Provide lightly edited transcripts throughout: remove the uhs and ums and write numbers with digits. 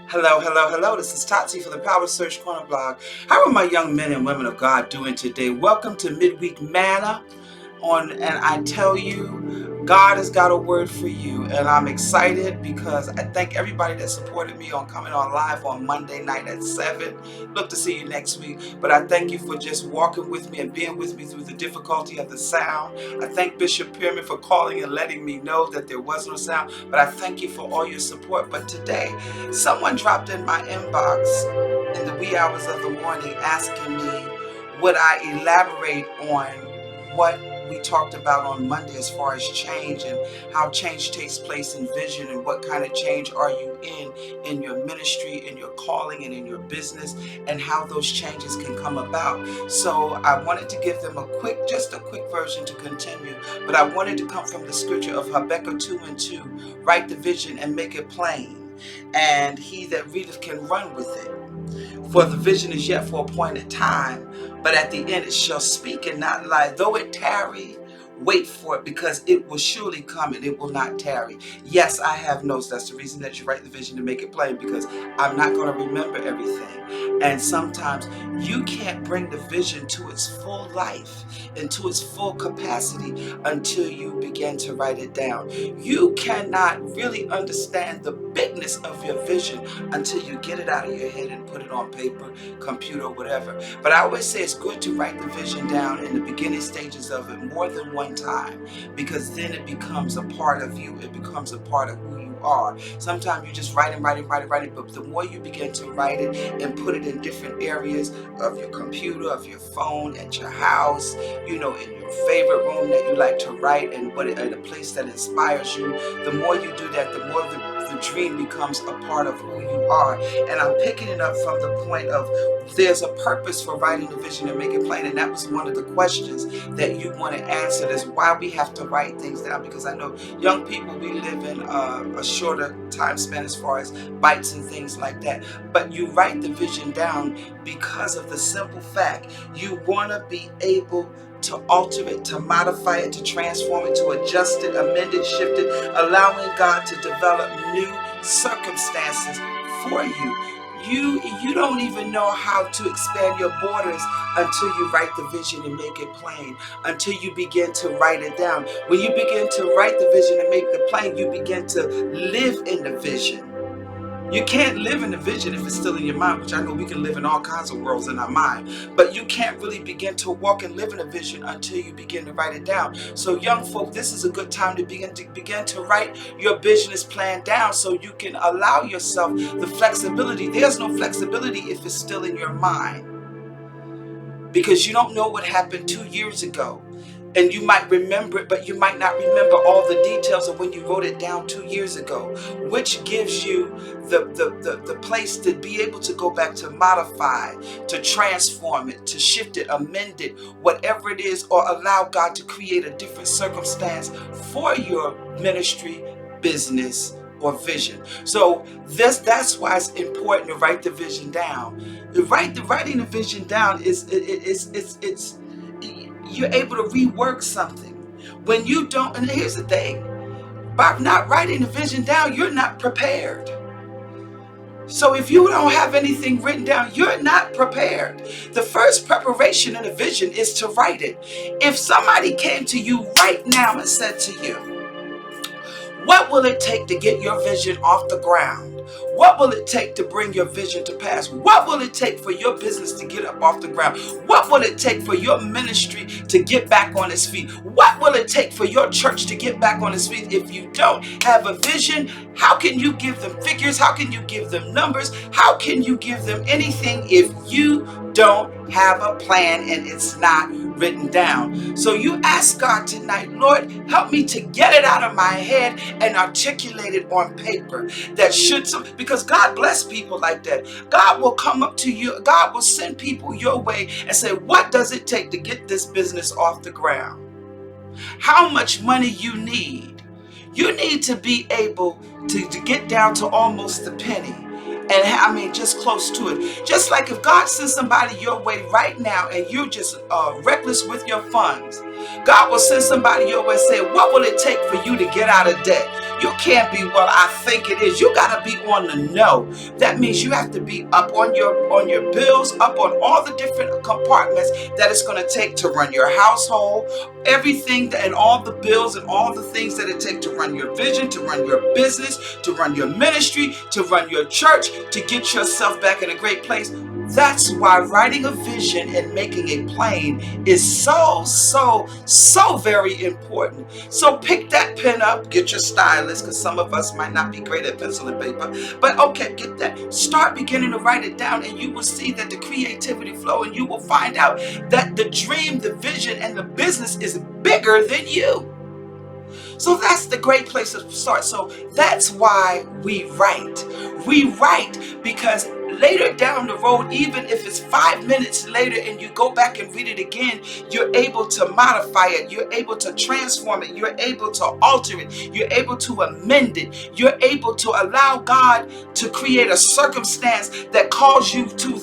Hello, hello, hello. This is Totsi for the Power Search Corner blog. How are my young men and women of God doing today? Welcome to Midweek Manna. And I tell you, God has got a word for you, and I'm excited because I thank everybody that supported me on coming on live on Monday night at 7. Look to see you next week, but I thank you for just walking with me and being with me through the difficulty of the sound. I thank Bishop Pyramid for calling and letting me know that there was no sound, but I thank you for all your support. But today, someone dropped in my inbox in the wee hours of the morning asking me, would I elaborate on what we talked about on Monday as far as change and how change takes place in vision, and what kind of change are you in your ministry, in your calling, and in your business, and how those changes can come about. So I wanted to give them just a quick version to continue, but I wanted to come from the scripture of Habakkuk 2:2, write the vision and make it plain, and he that readeth can run with it. For the vision is yet for a appointed time, but at the end it shall speak and not lie. Though it tarry, wait for it, because it will surely come and it will not tarry. Yes, I have notes. That's the reason that you write the vision to make it plain, because I'm not going to remember everything. And sometimes you can't bring the vision to its full life and to its full capacity until you begin to write it down. You cannot really understand the bigness of your vision until you get it out of your head and put it on paper, computer, whatever. But I always say it's good to write the vision down in the beginning stages of it more than one time, because then it becomes a part of you. It becomes a part of who you are. Sometimes you just write it, but the more you begin to write it and put it in different areas of your computer, of your phone, at your house, in your favorite room that you like to write, and in a place that inspires you, the more you do that, the more the dream becomes a part of who you are. And I'm picking it up from the point of there's a purpose for writing the vision and make it plain. And that was one of the questions that you want to answer, is why we have to write things down. Because I know young people, we live in a shorter time span as far as bites and things like that. But you write the vision down because of the simple fact you want to be able to alter it, to modify it, to transform it, to adjust it, amend it, shift it, allowing God to develop new circumstances for you. You don't even know how to expand your borders until you write the vision and make it plain, until you begin to write it down. When you begin to write the vision and make it plain, you begin to live in the vision. You can't live in the vision if it's still in your mind, which I know we can live in all kinds of worlds in our mind, but you can't really begin to walk and live in a vision until you begin to write it down. So young folk, this is a good time to begin to write your business plan down, so you can allow yourself the flexibility. There's no flexibility if it's still in your mind, because you don't know what happened 2 years ago. And you might remember it, but you might not remember all the details of when you wrote it down 2 years ago, which gives you the place to be able to go back to modify, to transform it, to shift it, amend it, whatever it is, or allow God to create a different circumstance for your ministry, business, or vision. So that's why it's important to write the vision down. Writing the vision down it's you're able to rework something. When you don't, and here's the thing, by not writing the vision down, you're not prepared. So if you don't have anything written down, you're not prepared. The first preparation in a vision is to write it. If somebody came to you right now and said to you, what will it take to get your vision off the ground? What will it take to bring your vision to pass? What will it take for your business to get up off the ground? What will it take for your ministry to get back on its feet? What will it take for your church to get back on its feet? If you don't have a vision, how can you give them figures? How can you give them numbers? How can you give them anything if you don't have a plan and it's not written down? So you ask God tonight, Lord, help me to get it out of my head and articulate it on paper. Because God bless people like that. God will come up to you. God will send people your way and say, what does it take to get this business off the ground? How much money you need? You need to be able to get down to almost the penny. And I mean, just close to it. Just like if God sends somebody your way right now and you're just reckless with your funds, God will send somebody your way and say, what will it take for you to get out of debt? You can't be, well, I think it is. You got to be on the know. That means you have to be up on your bills, up on all the different compartments that it's going to take to run your household, everything and all the bills and all the things that it takes to run your vision, to run your business, to run your ministry, to run your church, to get yourself back in a great place. That's why writing a vision and making it plain is so very important. So pick that pen up, get your stylus, because some of us might not be great at pencil and paper, but okay, get that. Start beginning to write it down, and you will see that the creativity flow, and you will find out that the dream, the vision, and the business is bigger than you. So that's the great place to start. So that's why we write. We write because later down the road, even if it's 5 minutes later and you go back and read it again, you're able to modify it. You're able to transform it. You're able to alter it. You're able to amend it. You're able to allow God to create a circumstance that calls you to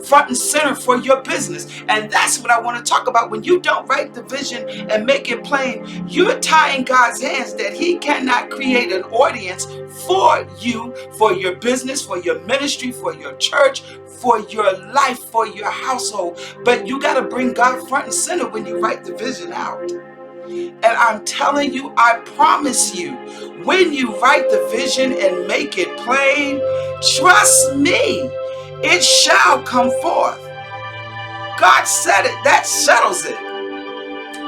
front and center for your business. And that's what I want to talk about. When you don't write the vision and make it plain, you're tying God's hands that He cannot create an audience for you, for your business, for your ministry, for your church, for your life, for your household. But you got to bring God front and center when you write the vision out. And I'm telling you, I promise you, when you write the vision and make it plain, trust me, it shall come forth. God said it, that settles it.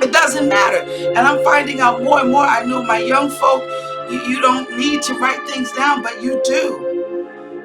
It doesn't matter. And I'm finding out more and more. I know my young folk, you don't need to write things down, but you do.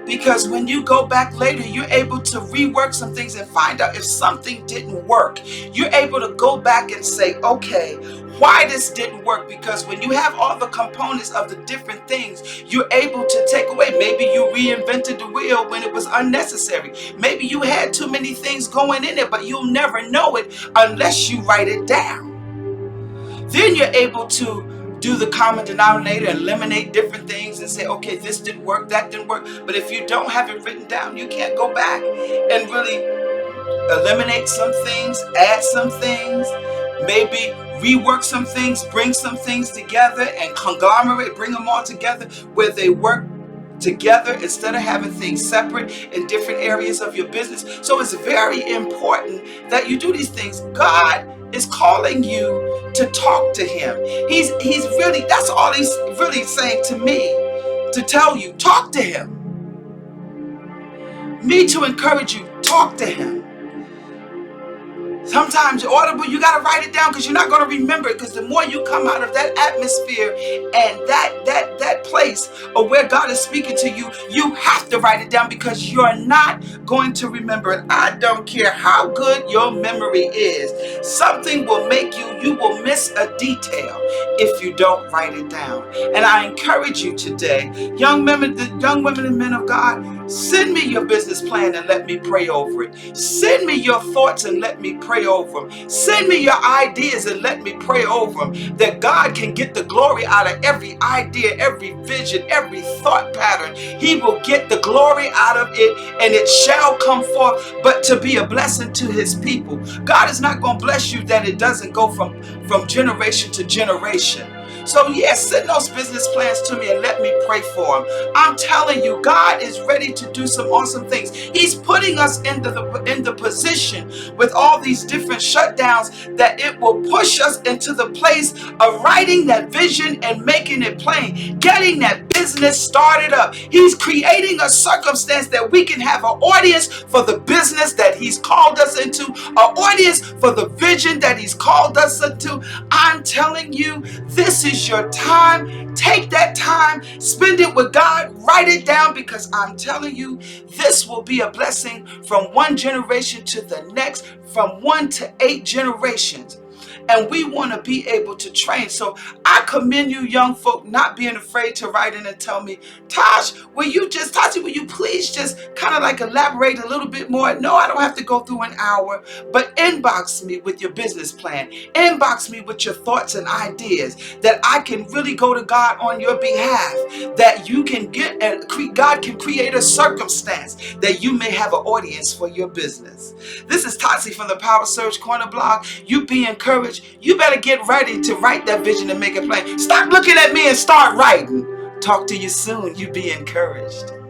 Because when you go back later, you're able to rework some things and find out if something didn't work. You're able to go back and say, okay, why this didn't work? Because when you have all the components of the different things, you're able to take away. Maybe you reinvented the wheel when it was unnecessary. Maybe you had too many things going in it, but you'll never know it unless you write it down. Then you're able to do the common denominator and eliminate different things and say, okay, this didn't work, that didn't work. But if you don't have it written down, you can't go back and really eliminate some things, add some things, maybe rework some things, bring some things together and conglomerate, bring them all together where they work together instead of having things separate in different areas of your business. So it's very important that you do these things. God is calling you to talk to Him. He's really, that's all He's really saying to me, to tell you, talk to Him. Me to encourage you, talk to Him. Sometimes you're audible, you got to write it down because you're not going to remember it. Because the more you come out of that atmosphere and that place of where God is speaking to you, you have to write it down because you're not going to remember it. I don't care how good your memory is. Something will make you will miss a detail if you don't write it down. And I encourage you today, young women and men of God, send me your business plan and let me pray over it. Send me your thoughts and let me pray over them. Send me your ideas and let me pray over them. That God can get the glory out of every idea, every vision, every thought pattern. He will get the glory out of it and it shall come forth, but to be a blessing to His people. God is not going to bless you that it doesn't go from generation to generation. So yes, send those business plans to me and let me pray for them. I'm telling you, God is ready to do some awesome things. He's putting us in the position with all these different shutdowns that it will push us into the place of writing that vision and making it plain, getting that business started up. He's creating a circumstance that we can have an audience for the business that He's called us into, an audience for the vision that He's called us into. I'm telling you, this is your time. Take that time, spend it with God, write it down, because I'm telling you, this will be a blessing from one generation to the next, from 1 to 8 generations. And we want to be able to train. So I commend you, young folk, not being afraid to write in and tell me, Tati, will you please just kind of like elaborate a little bit more? No, I don't have to go through an hour, but inbox me with your business plan. Inbox me with your thoughts and ideas that I can really go to God on your behalf, that you can get and God can create a circumstance that you may have an audience for your business. This is Tati from the Power Surge Corner blog. You be encouraged. encouraged. You better get ready to write that vision and make it plain. Stop looking at me and start writing. Talk to you soon. You be encouraged.